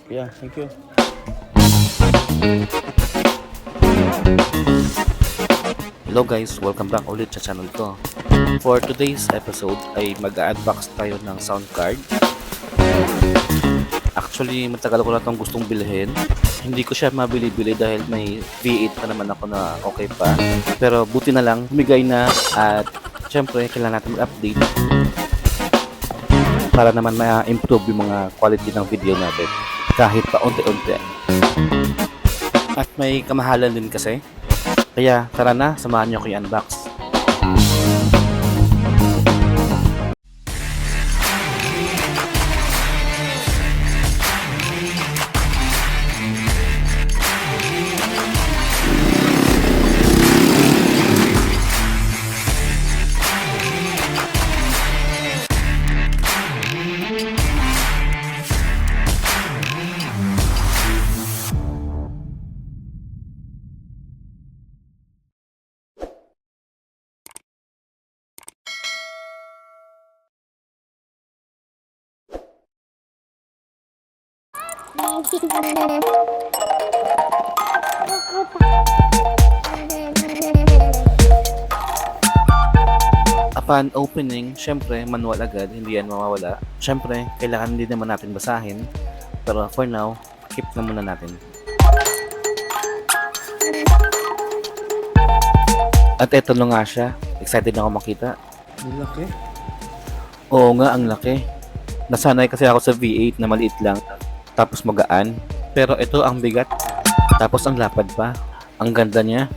Yeah, thank you. Hello guys, welcome back ulit sa channel ko. For today's episode ay mag-unbox tayo ng sound card. Actually, matagal ko na itong gustong bilhin. Hindi ko siya mabili-bili dahil may V8 pa naman ako na okay pa. Pero buti na lang, humigay na at syempre kailangan natin mag-update para naman ma-improve yung mga quality ng video natin kahit pa unti-unti. At may kamahalan din kasi. Kaya tara na, samahan niyo ko i-unbox. Upon opening, syempre manual agad, hindi yan mawawala. Syempre, kailangan din naman natin basahin. Pero for now, keep na muna natin. At eto na nga siya. Excited na ako makita. Ang laki. Oo nga, ang laki. Nasanay kasi ako sa V8 na maliit lang, tapos magaan. Pero ito ang bigat, tapos ang lapad pa. Ang ganda niya.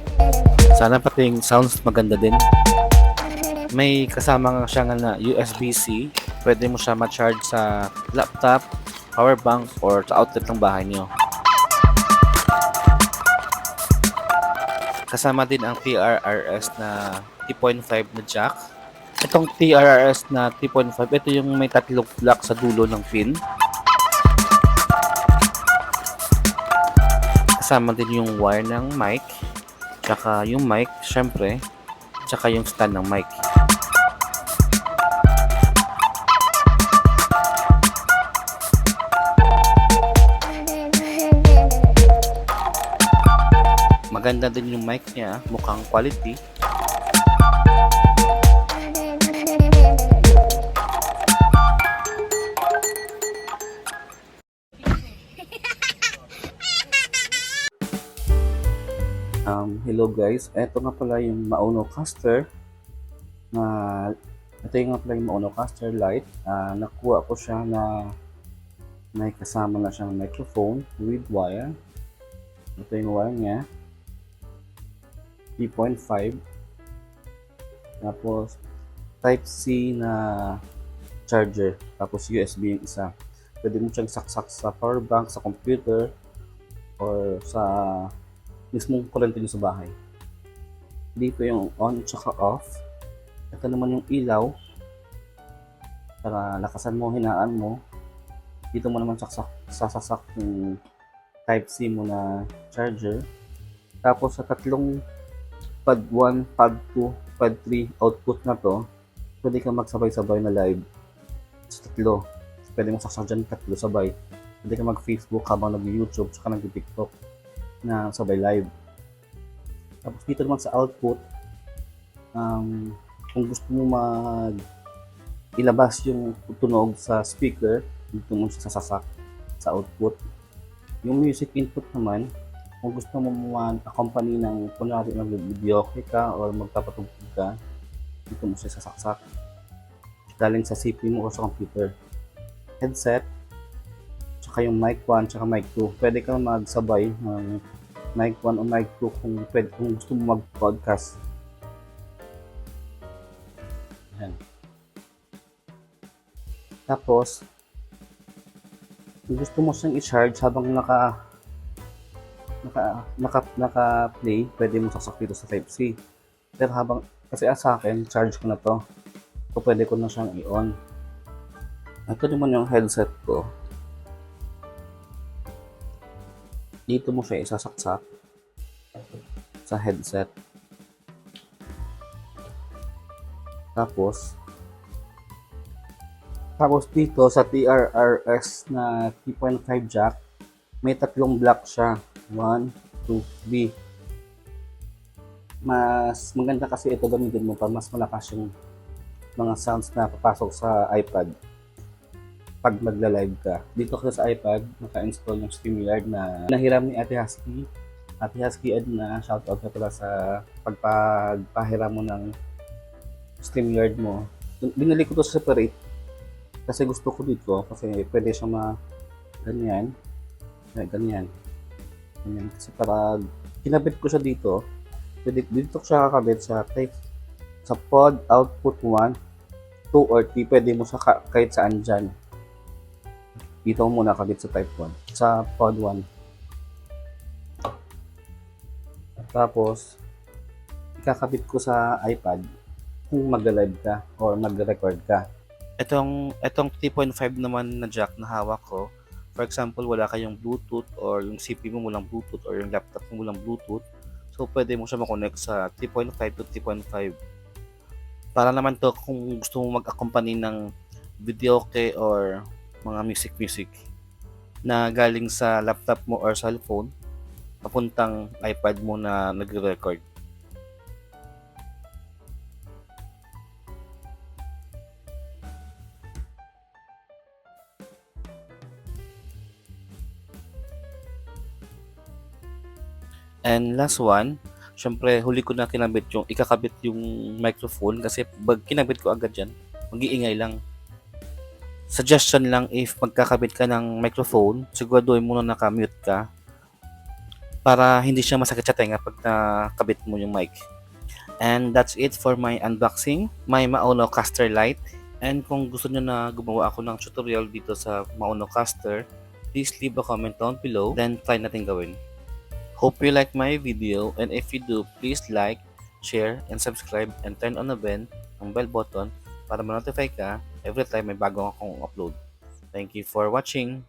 Sana pati yung sounds maganda din. May kasama nga siya na USB-C. Pwede mo siya ma-charge sa laptop, power bank, or sa outlet ng bahay niyo. Kasama din ang TRRS na 3.5 na jack. Itong TRRS na 3.5, ito yung may tatlong block sa dulo ng pin. Kasama din yung wire ng mic, tsaka yung mic, syempre, tsaka yung stand ng mic. Maganda din yung mic niya, mukhang quality. Hello guys, eto nga pala yung Maonocaster na ito yung nga pala yung Maonocaster Lite. Nakuha ko siya na may kasama na siyang microphone with wire. Ito yung wire niya, 3.5, tapos type C na charger, tapos USB yung isa. Pwede mo siyang saksak sa power bank, sa computer, or sa mismong kurente nyo sa bahay. Dito yung on tsaka off. Ito naman yung ilaw para lakasan mo, hinaan mo. Dito mo naman sasasak yung type C mo na charger. Tapos sa tatlong pad 1, pad 2, pad 3 output na to, pwede kang magsabay-sabay na live sa tatlo. Pwede mo saksak dyan tatlo sabay. Pwede kang mag-Facebook habang nag-YouTube tsaka nag-TikTok na sabay live. Tapos dito naman sa output, kung gusto mo ilabas yung tunog sa speaker, dito mo siya sasasak sa output. Yung music input naman, kung gusto mo accompany ng kunwari mag-videoke ka or magpapatugtog ka, dito mo siya sasaksak galing sa CPU mo o sa computer. Headset, tsaka yung mic 1 tsaka mic 2. Pwede kang magsabay ng mic 1 o mic 2 kung gusto mo mag-podcast. Ayan. Tapos, kung gusto mo siyang i-charge habang naka-play, pwede mo sasak dito sa type C. Pero habang, kasi sa akin, charge ko na to. So, pwede ko na siyang i-on. Ito naman yung headset ko. Dito mo siya isasaksak sa headset. Tapos dito sa TRRS na 3.5 jack, May tatlong block siya. 1, 2, 3. Mas maganda kasi ito gamitin mo para mas malakas yung mga sounds na papasok sa iPad pag magla-live ka. Dito kasi sa iPad, naka-install yung StreamYard na nahiram ni Ate Husky. Ate Husky Edna, shoutout na pala sa pagpahiram mo ng StreamYard mo. Binili ko to sa separate kasi gusto ko dito kasi pwede siya ganyan, ganyan, ganyan. Kasi para kinabit ko siya dito, pwede dito ko siya kakabit sa type sa pod output 1, 2 or 3, pwede mo sa kahit saan dyan. Dito ko muna kabit sa type 1, sa pod 1. Tapos, ikakabit ko sa iPad kung mag-live ka or mag-record ka. Itong 3.5 naman na jack na hawak ko, for example, wala kayong Bluetooth or yung CPU mo walang Bluetooth or yung laptop mo walang Bluetooth, so pwede mo siya makonect sa 3.5 to 3.5. Para naman to kung gusto mo mag-accompany ng videoke or mga music na galing sa laptop mo or cellphone papuntang iPad mo na nagre-record. And last one, syempre huli ko na ikakabit yung microphone kasi pag kinabit ko agad yan, mag-iingay lang. Suggestion lang, if magkakabit ka ng microphone, siguraduhin mo na naka-mute ka para hindi siya masakit sa tenga pag nakabit mo yung mic. And that's it for my unboxing, my Maonocaster Lite. And kung gusto nyo na gumawa ako ng tutorial dito sa Maonocaster, please leave a comment down below, then try natin gawin. Hope you like my video, and if you do, please like, share, and subscribe, and turn on the bell button para ma-notify ka every time may bago akong upload. Thank you for watching!